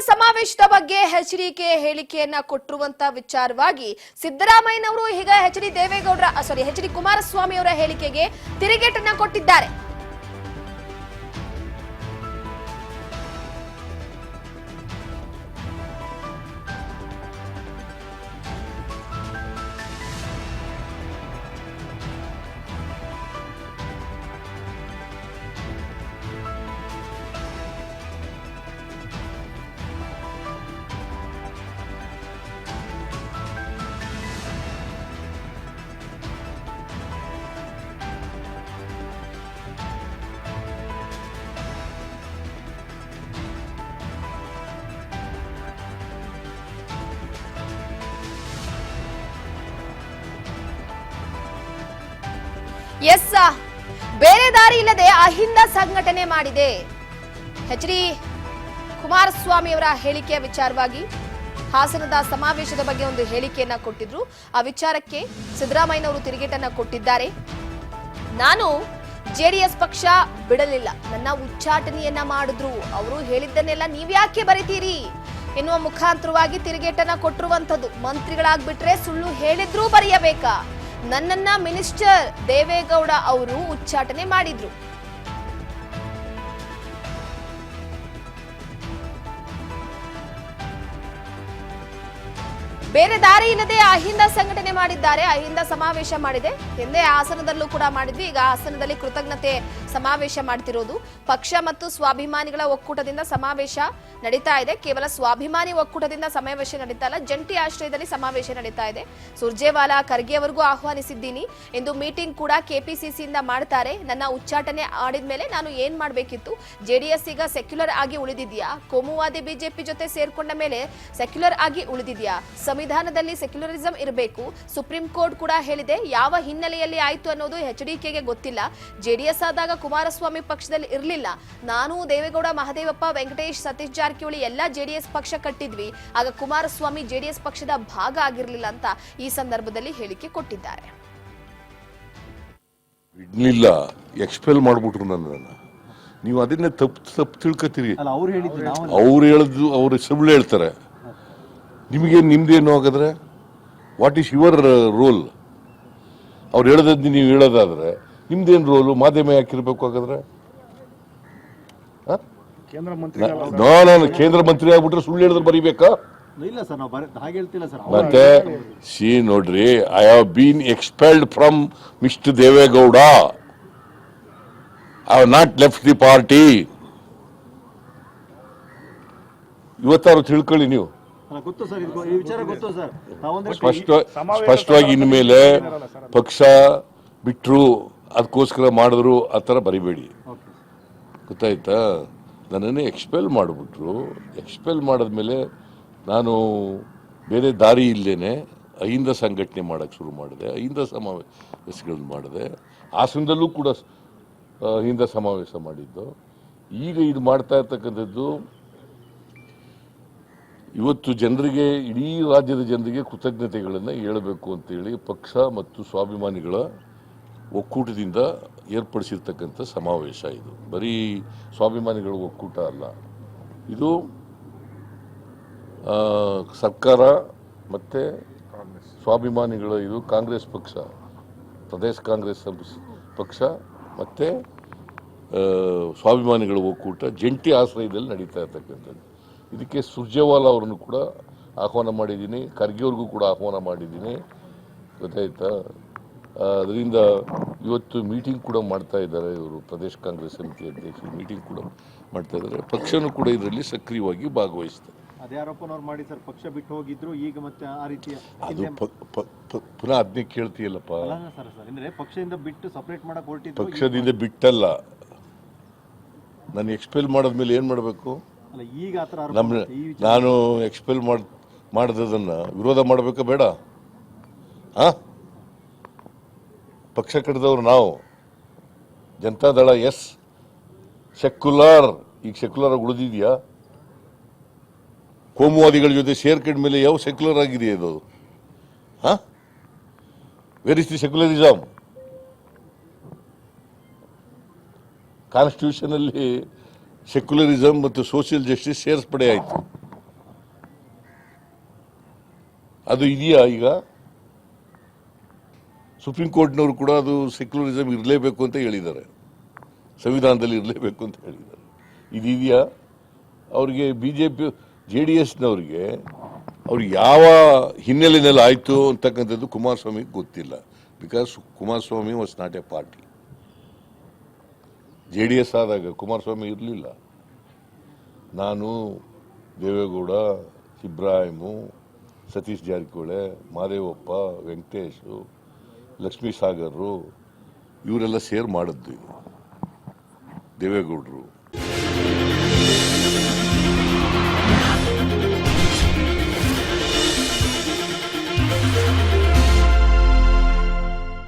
ಸಮಾವೇಶದ ಬಗ್ಗೆ ಎಚ್ಡಿಕೆ ಹೇಳಿಕೆಯನ್ನ ಕೊಟ್ಟಿರುವಂತ ವಿಚಾರವಾಗಿ ಸಿದ್ದರಾಮಯ್ಯನವರು ಈಗ ಎಚ್ ಡಿ ಕುಮಾರಸ್ವಾಮಿ ಅವರ ಹೇಳಿಕೆಗೆ ತಿರುಗೇಟನ್ನ ಕೊಟ್ಟಿದ್ದಾರೆ. ಎಸ್, ಬೇರೆ ದಾರಿ ಇಲ್ಲದೆ ಅಹಿಂದ ಸಂಘಟನೆ ಮಾಡಿದೆ. ಎಚ್ ಡಿ ಕುಮಾರಸ್ವಾಮಿ ಅವರ ಹೇಳಿಕೆಯ ವಿಚಾರವಾಗಿ ಹಾಸನದ ಸಮಾವೇಶದ ಬಗ್ಗೆ ಒಂದು ಹೇಳಿಕೆಯನ್ನ ಕೊಟ್ಟಿದ್ರು. ಆ ವಿಚಾರಕ್ಕೆ ಸಿದ್ದರಾಮಯ್ಯನವರು ತಿರುಗೇಟನ್ನ ಕೊಟ್ಟಿದ್ದಾರೆ. ನಾನು ಜೆಡಿಎಸ್ ಪಕ್ಷ ಬಿಡಲಿಲ್ಲ, ನನ್ನ ಉಚ್ಚಾಟನೆಯನ್ನ ಮಾಡಿದ್ರು, ಅವರು ಹೇಳಿದ್ದನ್ನೆಲ್ಲ ನೀವ್ಯಾಕೆ ಬರೀತೀರಿ ಎನ್ನುವ ಮುಖಾಂತರವಾಗಿ ತಿರುಗೇಟನ್ನ ಕೊಟ್ಟಿರುವಂತದ್ದು. ಮಂತ್ರಿಗಳಾಗ್ಬಿಟ್ರೆ ಸುಳ್ಳು ಹೇಳಿದ್ರೂ ಬರೆಯಬೇಕಾ? ನನ್ನನ್ನ ಮಿನಿಸ್ಟರ್ ದೇವೇಗೌಡ ಅವರು ಉಚ್ಚಾಟನೆ ಮಾಡಿದ್ರು. ಬೇರೆ ದಾರಿ ಇಲ್ಲದೆ ಅಹಿಂದ ಸಂಘಟನೆ ಮಾಡಿದ್ದಾರೆ, ಅಹಿಂದ ಸಮಾವೇಶ ಮಾಡಿದೆ. ಹಿಂದೆ ಹಾಸನದಲ್ಲೂ ಕೂಡ ಮಾಡಿದ್ವಿ, ಈಗ ಹಾಸನದಲ್ಲಿ ಕೃತಜ್ಞತೆ ಸಮಾವೇಶ ಮಾಡ್ತಿರೋದು. ಪಕ್ಷ ಮತ್ತು ಸ್ವಾಭಿಮಾನಿಗಳ ಒಕ್ಕೂಟದಿಂದ ಸಮಾವೇಶ ನಡೀತಾ ಇದೆ. ಕೇವಲ ಸ್ವಾಭಿಮಾನಿ ಒಕ್ಕೂಟದಿಂದ ಸಮಾವೇಶ ನಡೀತಾ ಇಲ್ಲ, ಜಂಟಿ ಆಶ್ರಯದಲ್ಲಿ ಸಮಾವೇಶ ನಡೀತಾ ಇದೆ. ಸುರ್ಜೇವಾಲಾ ಖರ್ಗೆ ಅವರಿಗೂ ಆಹ್ವಾನಿಸಿದ್ದೀನಿ. ಇಂದು ಮೀಟಿಂಗ್ ಕೂಡ ಕೆಪಿಸಿಸಿಯಿಂದ ಮಾಡ್ತಾರೆ. ನನ್ನ ಉಚ್ಚಾಟನೆ ಆಡಿದ್ಮೇಲೆ ನಾನು ಏನ್ ಮಾಡ್ಬೇಕಿತ್ತು? ಜೆಡಿಎಸ್ ಈಗ ಸೆಕ್ಯುಲರ್ ಆಗಿ ಉಳಿದಿದ್ಯಾ? ಕೋಮುವಾದಿ ಬಿಜೆಪಿ ಜೊತೆ ಸೇರ್ಕೊಂಡ ಮೇಲೆ ಸೆಕ್ಯುಲರ್ ಆಗಿ ಉಳಿದಿದ್ಯಾ? ಸಂವಿಧಾನದಲ್ಲಿ ಸೆಕ್ಯುಲರಿಸಂ ಇರಬೇಕು. ಸುಪ್ರೀಂ ಕೋರ್ಟ್ ಕೂಡ ಹೇಳಿದೆ. ಯಾವ ಹಿನ್ನೆಲೆಯಲ್ಲಿ ಆಯ್ತು ಅನ್ನೋದು ಎಚ್ಡಿಕೆಗೆ ಗೊತ್ತಿಲ್ಲ. ಜೆಡಿಎಸ್ ಆದಾಗ ಕುಮಾರಸ್ವಾಮಿ ಪಕ್ಷದಲ್ಲಿ ಇರಲಿಲ್ಲ. ನಾನು, ದೇವೇಗೌಡ, ಮಹದೇವಪ್ಪ, ವೆಂಕಟೇಶ್, ಸತೀಶ್ ಜಾರಕಿಹೊಳಿ ಎಲ್ಲ ಜೆಡಿಎಸ್ ಪಕ್ಷ ಕಟ್ಟಿದ್ವಿ. ಆಗ ಕುಮಾರಸ್ವಾಮಿ ಜೆಡಿಎಸ್ ಪಕ್ಷದ ಭಾಗ ಆಗಿರಲಿಲ್ಲ ಅಂತ ಈ ಸಂದರ್ಭದಲ್ಲಿ ಹೇಳಿಕೆ ಕೊಟ್ಟಿದ್ದಾರೆ. ಇಡ್ಲಿಲ್ಲ, ಎಕ್ಸ್ಪೆಲ್ ಮಾಡ್ಬಿಟ್ರು ನನ್ನನ್ನು. ನೀವು ಅದನ್ನೇ ತಪ್ಪು ತಿಳ್ಕೊತೀರಿ. ಅವ್ರು ಹೇಳಿದ್ದು ಅವ್ರು ಸುಳ್ಳು ಹೇಳ್ತಾರೆ. ನಿಮ್ದೇನು ಹಾಗಾದ್ರೆ? What is your role? ಅವ್ರು ಹೇಳದದ್ದು ನೀವು ಹೇಳೋದಾದ್ರೆ ನಿಮ್ದೇನು ರೋಲು? ಮಾಧ್ಯಮ ಯಾಕಿರ್ಬೇಕು ಹಾಗಾದ್ರೆ? ನಾನು ಕೇಂದ್ರ ಮಂತ್ರಿ ಆಗ್ಬಿಟ್ರೆ ಸುಳ್ಳು ಹೇಳಿದ್ರೆ ಬರೀಬೇಕಾ? ಮತ್ತೆ ನೋಡ್ರಿ, I have been expelled from mister Deve Gowda. I have not left the party. ಇವತ್ತಾರು ತಿಳ್ಕೊಳ್ಳಿ ನೀವು. ಸ್ಪಷ್ಟವಾಗಿ ಇನ್ಮೇಲೆ ಪಕ್ಷ ಬಿಟ್ರು, ಅದಕ್ಕೋಸ್ಕರ ಮಾಡಿದ್ರು ಆ ಥರ ಬರಿಬೇಡಿ, ಗೊತ್ತಾಯ್ತಾ? ನನ್ನನ್ನು ಎಕ್ಸ್ಪೆಲ್ ಮಾಡಿಬಿಟ್ರು. ಎಕ್ಸ್ಪೆಲ್ ಮಾಡಿದ್ಮೇಲೆ ನಾನು ಬೇರೆ ದಾರಿ ಇಲ್ಲೇನೆ ಅಹಿಂದ ಸಂಘಟನೆ ಮಾಡೋಕ್ಕೆ ಶುರು ಮಾಡಿದೆ. ಅಹಿಂದ ಸಮಾವೇಶಗಳನ್ನು ಮಾಡಿದೆ. ಹಾಸನದಲ್ಲೂ ಕೂಡ ಅಹಿಂದ ಸಮಾವೇಶ ಮಾಡಿದ್ದು. ಈಗ ಇದು ಮಾಡ್ತಾ ಇರ್ತಕ್ಕಂಥದ್ದು ಇವತ್ತು ಜನರಿಗೆ, ಇಡೀ ರಾಜ್ಯದ ಜನರಿಗೆ ಕೃತಜ್ಞತೆಗಳನ್ನು ಹೇಳಬೇಕು ಅಂತೇಳಿ ಪಕ್ಷ ಮತ್ತು ಸ್ವಾಭಿಮಾನಿಗಳ ಒಕ್ಕೂಟದಿಂದ ಏರ್ಪಡಿಸಿರ್ತಕ್ಕಂಥ ಸಮಾವೇಶ. ಇದು ಬರೀ ಸ್ವಾಭಿಮಾನಿಗಳ ಒಕ್ಕೂಟ ಅಲ್ಲ, ಇದು ಸರ್ಕಾರ ಮತ್ತು ಸ್ವಾಭಿಮಾನಿಗಳ, ಇದು ಕಾಂಗ್ರೆಸ್ ಪಕ್ಷ, ಪ್ರದೇಶ ಕಾಂಗ್ರೆಸ್ ಪಕ್ಷ ಮತ್ತು ಸ್ವಾಭಿಮಾನಿಗಳ ಒಕ್ಕೂಟ ಜಂಟಿ ಆಶ್ರಯದಲ್ಲಿ ನಡೀತಾ ಇರ್ತಕ್ಕಂಥದ್ದು. ಇದಕ್ಕೆ ಸುರ್ಜೇವಾಲಾ ಅವರನ್ನು ಕೂಡ ಆಹ್ವಾನ ಮಾಡಿದ್ದೀನಿ, ಖರ್ಗೆ ಅವ್ರಿಗೂ ಕೂಡ ಆಹ್ವಾನ ಮಾಡಿದ್ದೀನಿ, ಗೊತ್ತಾಯ್ತಾ? ಅದರಿಂದ ಇವತ್ತು ಮೀಟಿಂಗ್ ಕೂಡ ಮಾಡ್ತಾ ಇದ್ದಾರೆ. ಇವರು ಪ್ರದೇಶ ಕಾಂಗ್ರೆಸ್ ಸಮಿತಿ ಅಧ್ಯಕ್ಷರು ಮೀಟಿಂಗ್ ಕೂಡ ಮಾಡ್ತಾ ಇದ್ದಾರೆ. ಪಕ್ಷನೂ ಕೂಡ ಇದರಲ್ಲಿ ಸಕ್ರಿಯವಾಗಿ ಭಾಗವಹಿಸ್ತಾರೆ. ಪಕ್ಷ ಬಿಟ್ಟು ಹೋಗಿದ್ರು, ಈಗ ಮತ್ತೆ ಆ ರೀತಿಯ ಅದು ಪುನಃ ಅದನ್ನೇ ಕೇಳ್ತೀಯಲ್ಲಪ್ಪ. ಪಕ್ಷದಿಂದ ಬಿಟ್ಟು ಸಪರೇಟ್ ಮಾಡಕ್ ಹೊರಟಿದ್ರು. ಪಕ್ಷದಿಂದ ಬಿಟ್ಟಲ್ಲ, ನಾನು ಎಕ್ಸ್ಪೆಲ್ ಮಾಡಿದ್ಮೇಲೆ ಏನು ಮಾಡಬೇಕು? ನಾನು ಎಕ್ಸ್ಪೆಲ್ ಮಾಡಿದದನ್ನು ವಿರೋಧ ಮಾಡಬೇಕಾ ಬೇಡ? ಪಕ್ಷ ಕಟ್ಟಿದವರು ನಾವು, ಜನತಾದಳ ಎಸ್ ಸೆಕ್ಯುಲರ್. ಈಗ ಸೆಕ್ಯುಲರ್ ಆಗಿ ಉಳಿದಿದೆಯಾ? ಕೋಮುವಾದಿಗಳ ಜೊತೆ ಸೇರ್ಕೊಂಡ ಮೇಲೆ ಯಾವ ಸೆಕ್ಯುಲರ್ ಆಗಿದೆ ಅದು? Where is the secularism? Constitution ಅಲ್ಲಿ ಸೆಕ್ಯುಲರಿಸಮ್ ಮತ್ತು ಸೋಷಿಯಲ್ ಜಸ್ಟಿಸ್ ಸೇರ್ಪಡೆ ಆಯಿತು. ಅದು ಇದೆಯಾ ಈಗ? ಸುಪ್ರೀಂ ಕೋರ್ಟ್ನವರು ಕೂಡ ಅದು ಸೆಕ್ಯುಲರಿಸಮ್ ಇರಲೇಬೇಕು ಅಂತ ಹೇಳಿದ್ದಾರೆ, ಸಂವಿಧಾನದಲ್ಲಿ ಇರಲೇಬೇಕು ಅಂತ ಹೇಳಿದ್ದಾರೆ. ಇದೆಯಾ? ಅವ್ರಿಗೆ BJP JDSನವ್ರಿಗೆ ಅವ್ರು ಯಾವ ಹಿನ್ನೆಲೆಯಲ್ಲಿ ಆಯಿತು ಅಂತಕ್ಕಂಥದ್ದು ಕುಮಾರಸ್ವಾಮಿಗೆ ಗೊತ್ತಿಲ್ಲ. Because Kumaraswamy was not A party. JDS ಆದಾಗ ಕುಮಾರಸ್ವಾಮಿ ಇರಲಿಲ್ಲ. ನಾನು, ದೇವೇಗೌಡ, ಇಬ್ರಾಹಿಮು, ಸತೀಶ್ ಜಾರಕಿಹೊಳಿ, ಮಾದೇವಪ್ಪ, ವೆಂಕಟೇಶು, ಲಕ್ಷ್ಮೀ ಸಾಗರ್ರು ಇವರೆಲ್ಲ ಸೇರ್ ಮಾಡಿದ್ದು ಇದು ದೇವೇಗೌಡರು.